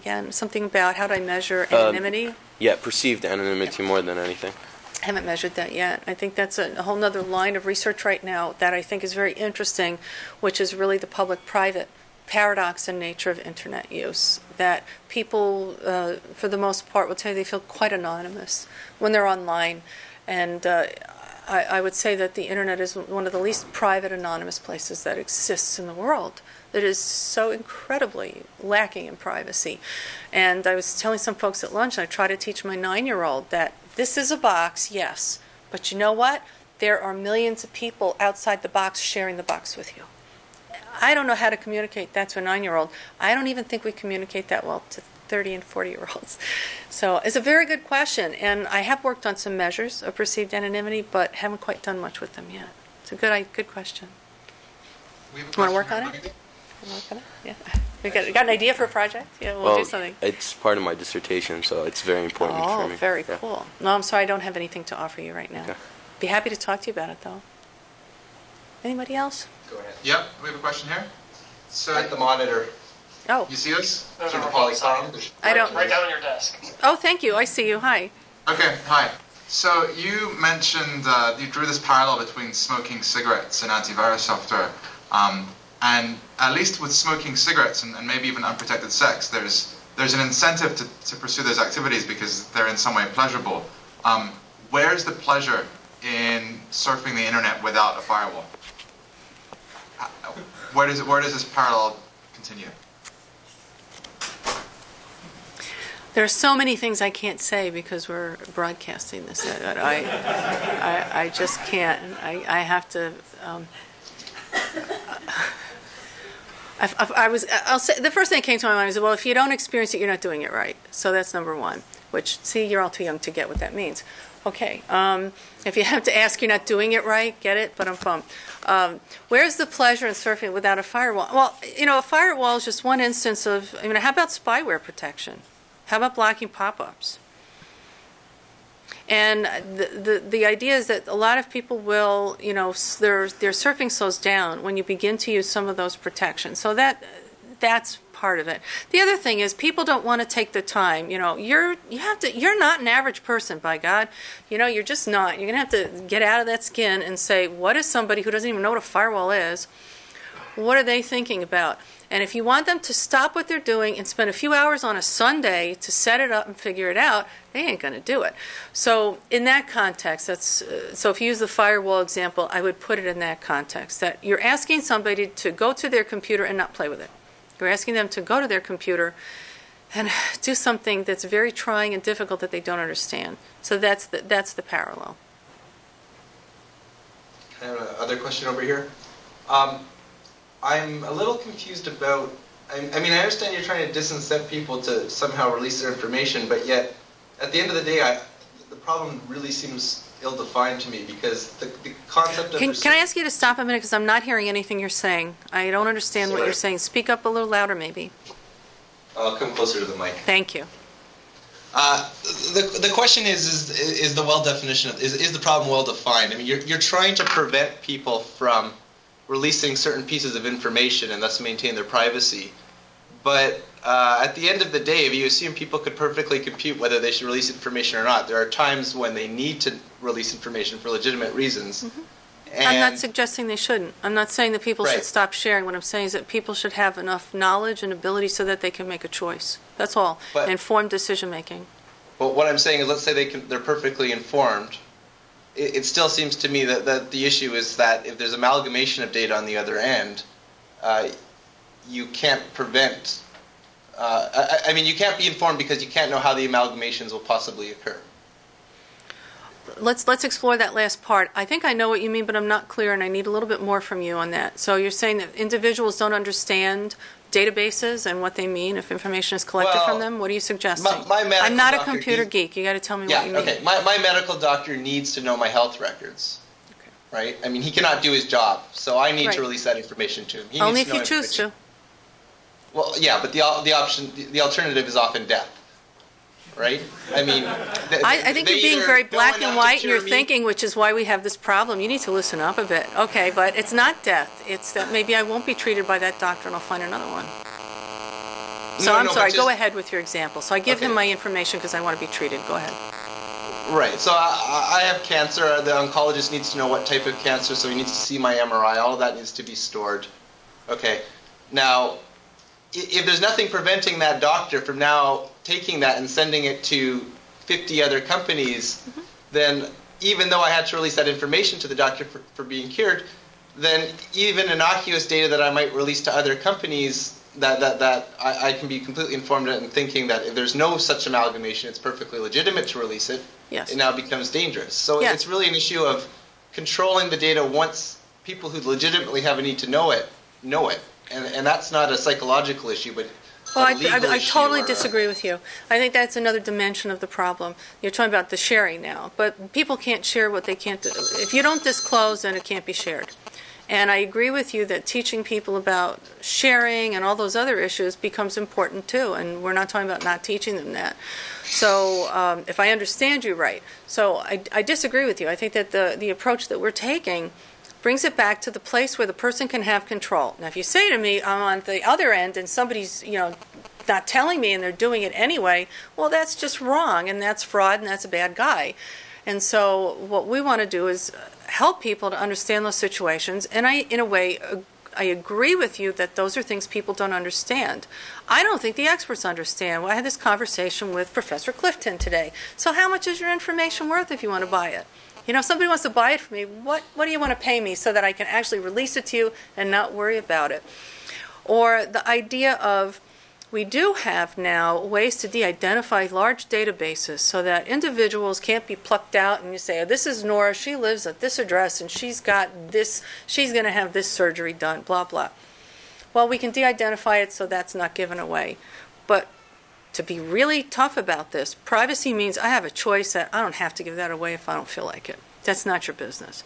Again, something about how do I measure anonymity? Yeah, perceived anonymity more than anything. I haven't measured that yet. I think that's a whole other line of research right now that I think is very interesting, which is really the public-private paradox and nature of Internet use. That people, for the most part, will tell you they feel quite anonymous when they're online. And I would say that the Internet is one of the least private, anonymous places that exists in the world. That is so incredibly lacking in privacy. And I was telling some folks at lunch, and I try to teach my 9-year-old that this is a box, yes, but you know what? There are millions of people outside the box sharing the box with you. I don't know how to communicate that to a 9-year-old. I don't even think we communicate that well to 30 and 40-year-olds. So it's a very good question, and I have worked on some measures of perceived anonymity, but haven't quite done much with them yet. It's a good question. We have a Want to work question on here, it? Yeah. We got an idea for a project? Yeah, we'll do something. It's part of my dissertation, so it's very important for me. Oh, very cool. No, I'm sorry, I don't have anything to offer you right now. Okay. Be happy to talk to you about it, though. Anybody else? Go ahead. Yep, we have a question here. So At the monitor. Oh. you see us? So the polygon. I don't- Right down on your desk. Oh, thank you. I see you. Hi. Okay, hi. So you mentioned, you drew this parallel between smoking cigarettes and antivirus software. And at least with smoking cigarettes and maybe even unprotected sex, there's an incentive to pursue those activities because they're in some way pleasurable. Where's the pleasure in surfing the internet without a firewall? Where does this parallel continue? There are so many things I can't say because we're broadcasting this. I just can't. I have to. I'll say the first thing that came to my mind is, well, if you don't experience it, you're not doing it right. So that's number one. Which, see, you're all too young to get what that means. Okay. If you have to ask, you're not doing it right. Get it? But I'm bummed. Where's the pleasure in surfing without a firewall? Well, a firewall is just one instance of. How about spyware protection? How about blocking pop-ups? And the idea is that a lot of people will, their surfing slows down when you begin to use some of those protections. So that's part of it. The other thing is people don't want to take the time. You're not an average person, by God. You're just not. You're going to have to get out of that skin and say, what is somebody who doesn't even know what a firewall is? What are they thinking about? And if you want them to stop what they're doing and spend a few hours on a Sunday to set it up and figure it out, they ain't going to do it. So in that context, so if you use the firewall example, I would put it in that context, that you're asking somebody to go to their computer and not play with it. You're asking them to go to their computer and do something that's very trying and difficult that they don't understand. So that's the parallel. I have another question over here. I'm a little confused about, I understand you're trying to disincent people to somehow release their information, but yet, at the end of the day, the problem really seems ill-defined to me, because the concept of... Can I ask you to stop a minute, because I'm not hearing anything you're saying. I don't understand what you're saying. Speak up a little louder, maybe. I'll come closer to the mic. Thank you. The question is the well-definition, is the problem well-defined? You're trying to prevent people from releasing certain pieces of information and thus maintain their privacy. But at the end of the day, if you assume people could perfectly compute whether they should release information or not, there are times when they need to release information for legitimate reasons. Mm-hmm. I'm not suggesting they shouldn't. I'm not saying that people should stop sharing. What I'm saying is that people should have enough knowledge and ability so that they can make a choice. That's all. Informed decision making. But what I'm saying is, let's say they're perfectly informed. It still seems to me that the issue is that if there's amalgamation of data on the other end, you can't prevent... you can't be informed because you can't know how the amalgamations will possibly occur. Let's explore that last part. I think I know what you mean, but I'm not clear, and I need a little bit more from you on that. So you're saying that individuals don't understand databases and what they mean if information is collected from them? What are you suggesting? I'm not a computer geek. You got to tell me what you mean. Okay. My medical doctor needs to know my health records. Okay. Right? He cannot do his job, so I need to release that information to him. He Only if you choose to. Well, yeah, but the alternative is often death. Right? I think you're being very black and white in your thinking, which is why we have this problem. You need to listen up a bit. Okay, but it's not death. It's that maybe I won't be treated by that doctor and I'll find another one. So I'm sorry, but go just- ahead with your example. So I give him Okay. my information because I want to be treated. Go ahead. Right. So I have cancer. The oncologist needs to know what type of cancer, so he needs to see my MRI. All of that needs to be stored. Okay. Now, if there's nothing preventing that doctor from now taking that and sending it to 50 other companies, then even though I had to release that information to the doctor for being cured, then even innocuous data that I might release to other companies, that I can be completely informed in thinking that if there's no such amalgamation, it's perfectly legitimate to release it. Yes. It now becomes dangerous. So Yes. it's really an issue of controlling the data once people who legitimately have a need to know it. And that's not a psychological issue, but Well, a legal I issue totally or a- disagree with you. I think that's another dimension of the problem. You're talking about the sharing now, but people can't share what they can't do. If you don't disclose, then it can't be shared. And I agree with you that teaching people about sharing and all those other issues becomes important too, and we're not talking about not teaching them that. So if I understand you right, so I disagree with you. I think that the approach that we're taking brings it back to the place where the person can have control. Now, if you say to me, I'm on the other end and somebody's, not telling me and they're doing it anyway, well, that's just wrong, and that's fraud, and that's a bad guy. And so what we want to do is help people to understand those situations, and in a way, I agree with you that those are things people don't understand. I don't think the experts understand. Well, I had this conversation with Professor Clifton today. So how much is your information worth if you want to buy it? If somebody wants to buy it from me, what do you want to pay me so that I can actually release it to you and not worry about it? Or the idea of, we do have now ways to de-identify large databases so that individuals can't be plucked out and you say, oh, this is Nora, she lives at this address and she's got this, she's going to have this surgery done, blah, blah. Well, we can de-identify it so that's not given away. But to be really tough about this, privacy means I have a choice that I don't have to give that away if I don't feel like it. That's not your business.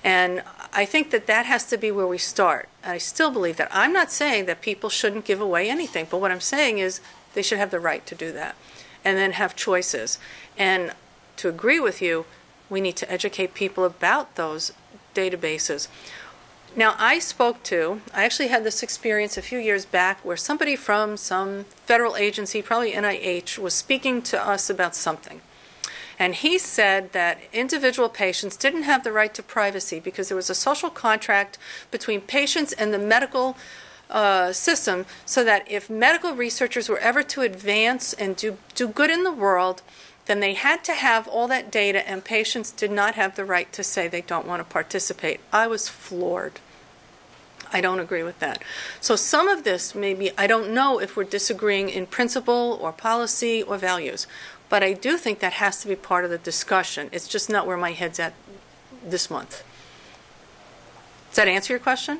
And I think that has to be where we start. I still believe that. I'm not saying that people shouldn't give away anything, but what I'm saying is they should have the right to do that and then have choices. And to agree with you, we need to educate people about those databases. Now, I actually had this experience a few years back where somebody from some federal agency, probably NIH, was speaking to us about something. And he said that individual patients didn't have the right to privacy because there was a social contract between patients and the medical system, so that if medical researchers were ever to advance and do good in the world, then they had to have all that data, and patients did not have the right to say they don't want to participate. I was floored. I don't agree with that. So some of this, maybe, I don't know if we're disagreeing in principle or policy or values, but I do think that has to be part of the discussion. It's just not where my head's at this month. Does that answer your question?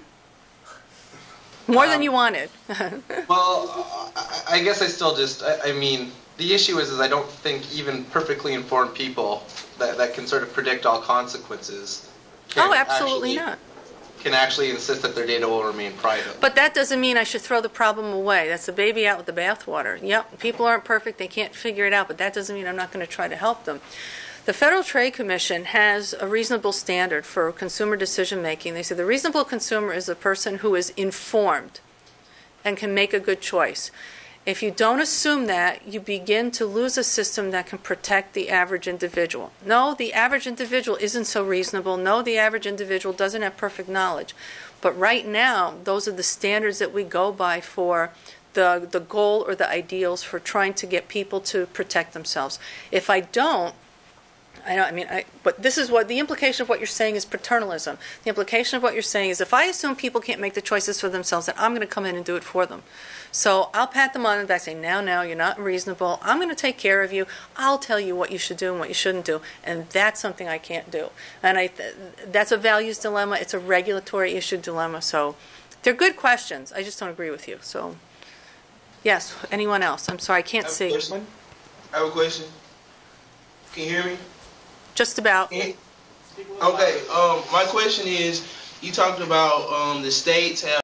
More than you wanted. Well, I guess I still I mean, the issue is I don't think even perfectly informed people that can sort of predict all consequences Absolutely not. Can actually insist that their data will remain private. But that doesn't mean I should throw the problem away. That's the baby out with the bathwater. Yep, people aren't perfect, they can't figure it out, but that doesn't mean I'm not going to try to help them. The Federal Trade Commission has a reasonable standard for consumer decision making. They say the reasonable consumer is a person who is informed and can make a good choice. If you don't assume that, you begin to lose a system that can protect the average individual. No, the average individual isn't so reasonable. No, the average individual doesn't have perfect knowledge. But right now, those are the standards that we go by for the goal or the ideals for trying to get people to protect themselves. If I don't, but this is what the implication of what you're saying is paternalism. The implication of what you're saying is if I assume people can't make the choices for themselves, then I'm going to come in and do it for them. So I'll pat them on the back, say, now, you're not reasonable. I'm going to take care of you. I'll tell you what you should do and what you shouldn't do. And that's something I can't do. And that's a values dilemma. It's a regulatory issue dilemma. So they're good questions. I just don't agree with you. So, yes, anyone else? I'm sorry, I can't see. I have a question. Can you hear me? Just about. Okay. My question is, you talked about the states have